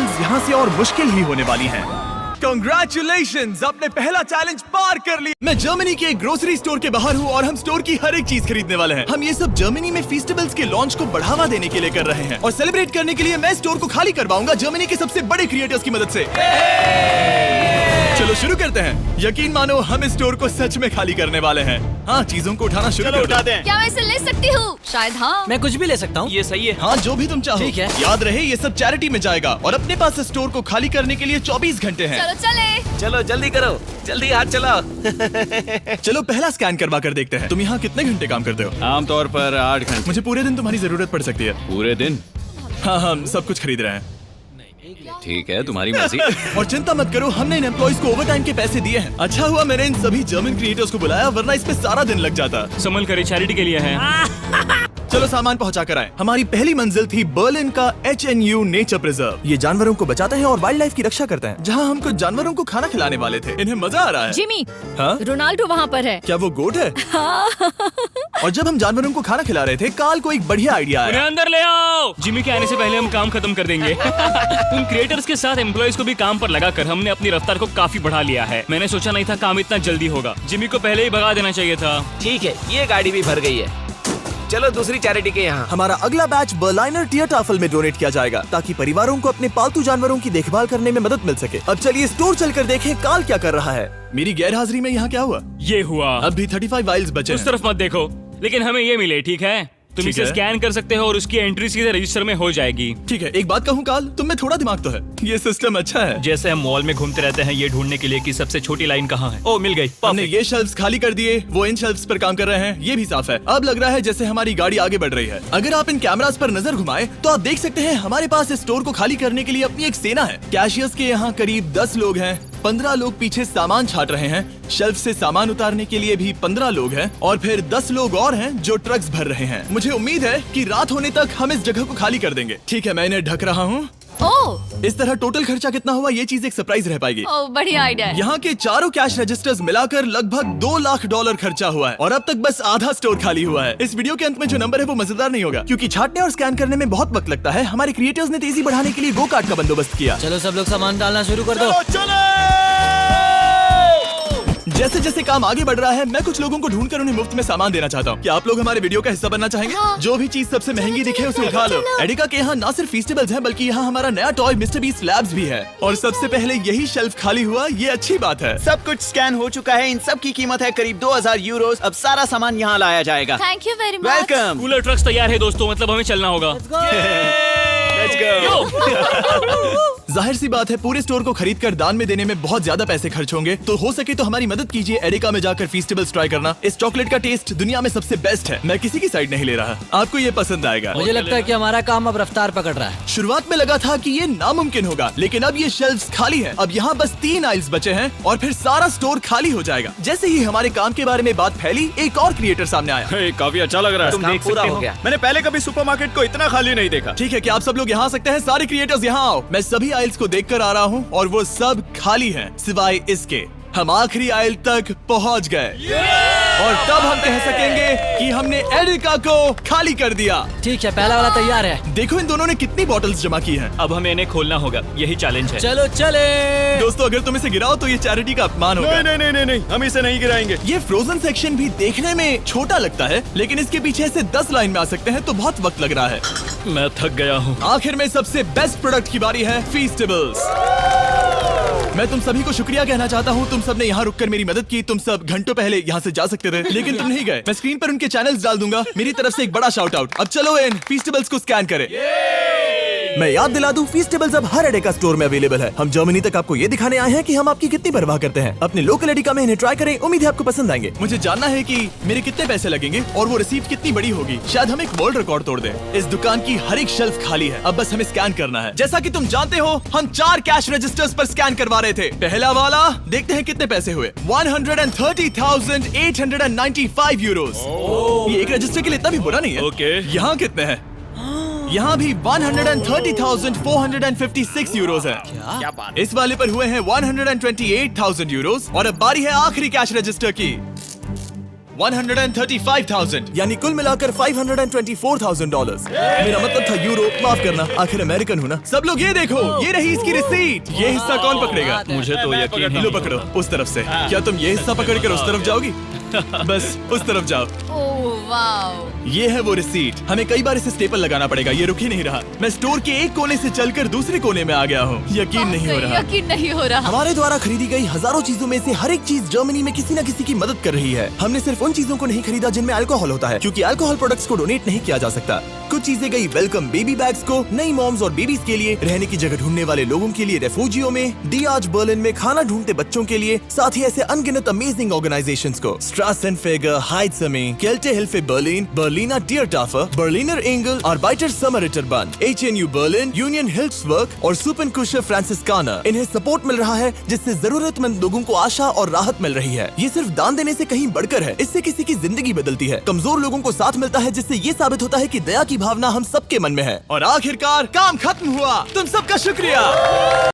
Bottles यहाँ से और मुश्किल ही होने वाली हैं। Congratulations! आपने पहला चैलेंज पार कर लिया। मैं जर्मनी के एक ग्रोसरी स्टोर के बाहर हूँ और हम स्टोर की हर एक चीज खरीदने वाले हैं। हम ये सब जर्मनी में फेस्टिवल्स के लॉन्च को बढ़ावा देने के लिए कर रहे हैं और सेलिब्रेट करने के लिए मैं स्टोर को खाली करवाऊंगा जर्मनी के सबसे बड़े क्रिएटर्स की मदद से। चलो शुरू करते हैं। यकीन मानो हम इस स्टोर को सच में खाली करने वाले हैं। हाँ, चीजों को उठाना शुरू कर उठाते हैं। क्या मैं इसे ले सकती हूँ? शायद हाँ। मैं कुछ भी ले सकता हूँ। ये सही है। हाँ, जो भी तुम चाहो। ठीक है। याद रहे ये सब चैरिटी में जाएगा और अपने पास इस स्टोर को खाली करने के लिए 24 घंटे हैं। चलो चले। चलो जल्दी करो, जल्दी हाथ चलाओ। चलो पहला स्कैन करवा कर देखते हैं। तुम यहाँ कितने घंटे काम करते हो? आमतौर पर 8 घंटे। मुझे पूरे दिन तुम्हारी जरूरत पड़ सकती है। पूरे दिन? हाँ, हम सब कुछ खरीद रहे हैं। ठीक है, तुम्हारी मर्जी। और चिंता मत करो, हमने इन एम्प्लॉइज को ओवरटाइम के पैसे दिए हैं। अच्छा हुआ मैंने इन सभी जर्मन क्रिएटर्स को बुलाया, वरना इस पे सारा दिन लग जाता। संभल कर चैरिटी के लिए है। चलो सामान पहुंचा कर आए। हमारी पहली मंजिल थी बर्लिन का HNU नेचर प्रिजर्व। ये जानवरों को बचाते हैं और वाइल्ड लाइफ की रक्षा करते हैं। जहाँ हम कुछ जानवरों को खाना खिलाने वाले थे। इन्हें मजा आ रहा है। जिमी, हाँ? रोनाल्डो वहाँ पर है। क्या वो गोट है? और जब हम जानवरों को खाना खिला रहे थे, काल को एक बढ़िया आइडिया उन्हें आया। अंदर ले आओ। जिमी के आने से पहले हम काम खत्म कर देंगे। उन क्रिएटर्स के साथ एम्प्लॉइज को भी काम पर लगाकर हमने अपनी रफ्तार को काफी बढ़ा लिया है। मैंने सोचा नहीं था काम इतना जल्दी होगा। जिमी को पहले ही भगा देना चाहिए था। ठीक है, ये गाड़ी भी भर गई है। चलो दूसरी चैरिटी के यहाँ। हमारा अगला बैच बर्लिनर टियरटाफल में डोनेट किया जाएगा ताकि परिवारों को अपने पालतू जानवरों की देखभाल करने में मदद मिल सके। अब चलिए स्टोर चलकर देखें काल क्या कर रहा है। मेरी गैर हाजिरी में यहाँ क्या हुआ? ये हुआ। अब भी 35 वाइल्स बचे उस हैं। तरफ मत देखो, लेकिन हमें ये मिले। ठीक है, तुम ठीक इसे है। स्कैन कर सकते हो और उसकी एंट्री सीधे रजिस्टर में हो जाएगी। ठीक है, एक बात कहूँ काल, तुम में थोड़ा दिमाग तो है। ये सिस्टम अच्छा है। जैसे हम मॉल में घूमते रहते हैं ये ढूंढने के लिए कि सबसे छोटी लाइन कहाँ है। ओ, मिल गई। हमने Perfect। ये शेल्फ्स खाली कर दिए, वो इन शेल्फ्स पर काम कर रहे हैं। ये भी साफ है। अब लग रहा है जैसे हमारी गाड़ी आगे बढ़ रही है। अगर आप इन कैमरास पर नजर घुमाएं, तो आप देख सकते हैं हमारे पास इस स्टोर को खाली करने के लिए अपनी एक सेना है। कैशियर्स के यहाँ करीब 10 लोग हैं। 15 लोग पीछे सामान छाट रहे हैं। शेल्फ से सामान उतारने के लिए भी 15 लोग हैं और फिर 10 लोग और हैं जो ट्रक्स भर रहे हैं। मुझे उम्मीद है कि रात होने तक हम इस जगह को खाली कर देंगे। ठीक है, मैं इन्हें ढक रहा हूँ। ओह, इस तरह टोटल खर्चा कितना हुआ, ये चीज एक सरप्राइज रह पाएगी। ओह, बढ़िया आइडिया है। यहाँ के चारों कैश रजिस्टर्स मिलाकर लगभग $2 लाख खर्चा हुआ है और अब तक बस आधा स्टोर खाली हुआ है। इस वीडियो के अंत में जो नंबर है वो मजेदार नहीं होगा क्योंकि छाटने और स्कैन करने में बहुत वक्त लगता है। हमारे क्रिएटर्स ने तेजी बढ़ाने के लिए गो कार्ट का बंदोबस्त किया। चलो सब लोग सामान डालना शुरू कर दो। जैसे जैसे काम आगे बढ़ रहा है, मैं कुछ लोगों को ढूंढकर उन्हें मुफ्त में सामान देना चाहता हूँ। क्या आप लोग हमारे वीडियो का हिस्सा बनना चाहेंगे? हाँ। जो भी चीज सबसे महंगी दिखे उसे उठा लो। एडिका के यहाँ न सिर्फ फेस्टिवल्स हैं, बल्कि यहाँ हमारा नया टॉय मिस्टर बीस्ट लैब्स भी है। और सबसे पहले यही शेल्फ खाली हुआ, ये अच्छी बात है। सब कुछ स्कैन हो चुका है। इन सब की कीमत है करीब 2000 यूरोस। अब सारा सामान यहाँ लाया जाएगा। Thank you very much. Welcome. Cooler trucks तैयार है दोस्तों, मतलब हमें चलना होगा। Let's go. जाहिर सी बात है, पूरे स्टोर को खरीद कर दान में देने में बहुत ज्यादा पैसे खर्च होंगे, तो हो सके तो हमारी मदद कीजिए। एडिका में जाकर फेस्टिवल्स ट्राई करना। इस चॉकलेट का टेस्ट दुनिया में सबसे बेस्ट है। मैं किसी की साइड नहीं ले रहा, आपको ये पसंद आएगा। मुझे लगता है कि हमारा काम अब रफ्तार पकड़ रहा है। शुरुआत में लगा था कि ये नामुमकिन होगा, लेकिन अब ये शेल्फ्स खाली हैं। अब यहाँ बस 3 आइल्स बचे हैं और फिर सारा स्टोर खाली हो जाएगा। जैसे ही हमारे काम के बारे में बात फैली, एक और क्रिएटर सामने आया। काफी अच्छा लग रहा है। तुम देख पूरा हो गया। मैंने पहले कभी सुपरमार्केट को इतना खाली नहीं देखा। ठीक है, क्या आप सब लोग यहाँ आ सकते हैं? सारे क्रिएटर्स यहाँ आओ। मैं सभी आइल्स को देख कर आ रहा हूँ और वो सब खाली हैं, सिवाय इसके। हम आखिरी आइल तक पहुँच गए और तब हम कह सकेंगे कि हमने एडिका को खाली कर दिया। ठीक है, पहला वाला तैयार है। देखो इन दोनों ने कितनी बॉटल्स जमा की हैं। अब हमें इन्हें खोलना होगा, यही चैलेंज है। चलो चले। दोस्तों, अगर तुम इसे गिराओ तो ये चैरिटी का अपमान होगा। नहीं, हम इसे नहीं गिराएंगे। ये फ्रोजन सेक्शन भी देखने में छोटा लगता है, लेकिन इसके पीछे से 10 लाइन में आ सकते हैं, तो बहुत वक्त लग रहा है। मैं थक गया हूँ। आखिर में सबसे बेस्ट प्रोडक्ट की बारी है, फेस्टिवल्स। मैं तुम सभी को शुक्रिया कहना चाहता हूँ। तुम सब ने यहाँ रुककर मेरी मदद की। तुम सब घंटों पहले यहाँ से जा सकते थे, लेकिन तुम नहीं गए। मैं स्क्रीन पर उनके चैनल्स डाल दूंगा। मेरी तरफ से एक बड़ा शाउट आउट। अब चलो इन फेस्टिवल्स को स्कैन करें। मैं याद दिला दूं, फेस्टिवल्स अब हर एडिका स्टोर में अवेलेबल है। हम जर्मनी तक आपको ये दिखाने आए हैं कि हम आपकी कितनी परवाह करते हैं। अपने लोकल एडिका में इन्हें ट्राई करें, उम्मीद है आपको पसंद आएंगे। मुझे जानना है कि मेरे कितने पैसे लगेंगे और वो रिसीप्ट कितनी बड़ी होगी। शायद हम एक वर्ल्ड रिकॉर्ड तोड़ दें। इस दुकान की हर एक शेल्फ खाली है, अब बस हमें स्कैन करना है। जैसा कि तुम जानते हो, हम 4 कैश रजिस्टर्स पर स्कैन करवा रहे थे। पहला वाला, देखते हैं कितने पैसे हुए। 130,895 यूरोस। ये एक रजिस्टर के लिए इतना भी बुरा नहीं है। ओके। यहाँ कितने हैं? यहाँ भी 130,456 यूरोस है। क्या बात। इस वाले पर हुए हैं 128,000 यूरोस और अब बारी है आखिरी कैश रजिस्टर की। $135,000 यानी कुल मिलाकर $524,000। मेरा मतलब था यूरो, माफ करना, आखिर अमेरिकन हूँ ना। सब लोग ये देखो, ये रही इसकी रिसीट। ये हिस्सा कौन पकड़ेगा? मुझे तो यकीन नहीं। लो पकड़ो, उस तरफ से। क्या तुम ये हिस्सा पकड़कर उस तरफ जाओगी? बस उस तरफ जाओ। Oh wow. ये है वो रिसीट। हमें कई बार इसे स्टेपल लगाना पड़ेगा, ये रुक ही नहीं रहा। मैं स्टोर के एक कोने से चलकर दूसरे कोने में आ गया हूँ। यकीन नहीं हो रहा। यकीन नहीं हो रहा। हमारे द्वारा खरीदी गई हजारों चीजों में से हर एक चीज जर्मनी में किसी न किसी की मदद कर रही है। हमने सिर्फ उन चीजों को नहीं खरीदा जिनमें अल्कोहल होता है, क्योंकि अल्कोहल प्रोडक्ट्स को डोनेट नहीं किया जा सकता। कुछ चीजें गई वेलकम बेबी बैग्स को, नई मॉम्स और बेबीज के लिए, रहने की जगह ढूंढने वाले लोगों के लिए रेफ्यूजियों में, डियाज बर्लिन में खाना ढूंढते बच्चों के लिए, साथ ही ऐसे अनगिनत अमेजिंग ऑर्गेनाइजेशंस को, स्ट्रासेनफेगर, हाइट्समे, केल्टे हिल्फे बर्लिन, बर्लिनर टियरटाफर, बर्लिनर एंगल, आर्बाइटर समरिटर बंद, HNU बर्लिन, यूनियन हिल्फ्सबर्ग और सुपनकुशर फ्रांसिस्काना। इन्हें सपोर्ट मिल रहा है जिससे जरूरतमंद लोगों को आशा और राहत मिल रही है। ये सिर्फ दान देने से कहीं बढ़कर है, इससे किसी की जिंदगी बदलती है। कमजोर लोगों को साथ मिलता है, जिससे ये साबित होता है कि दया की भावना हम सबके मन में है। और आखिरकार काम खत्म हुआ। तुम सबका शुक्रिया।